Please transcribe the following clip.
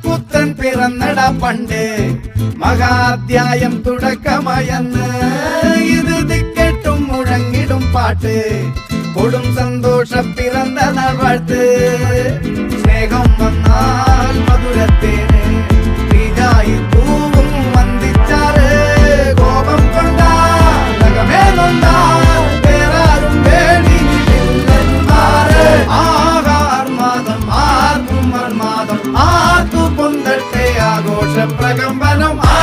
പുത്രൻ പിറന്നട പണ്ട് മഹാധ്യായം തുടക്കമയന്ന് ഇത് ദിക്കെട്ടും മുഴങ്ങിടും പാട്ട് കൊടും സന്തോഷ പിറന്ന നാൾ വാഴ്ത്ത് സ്നേഹം വന്നാൽ മധുരത്തെ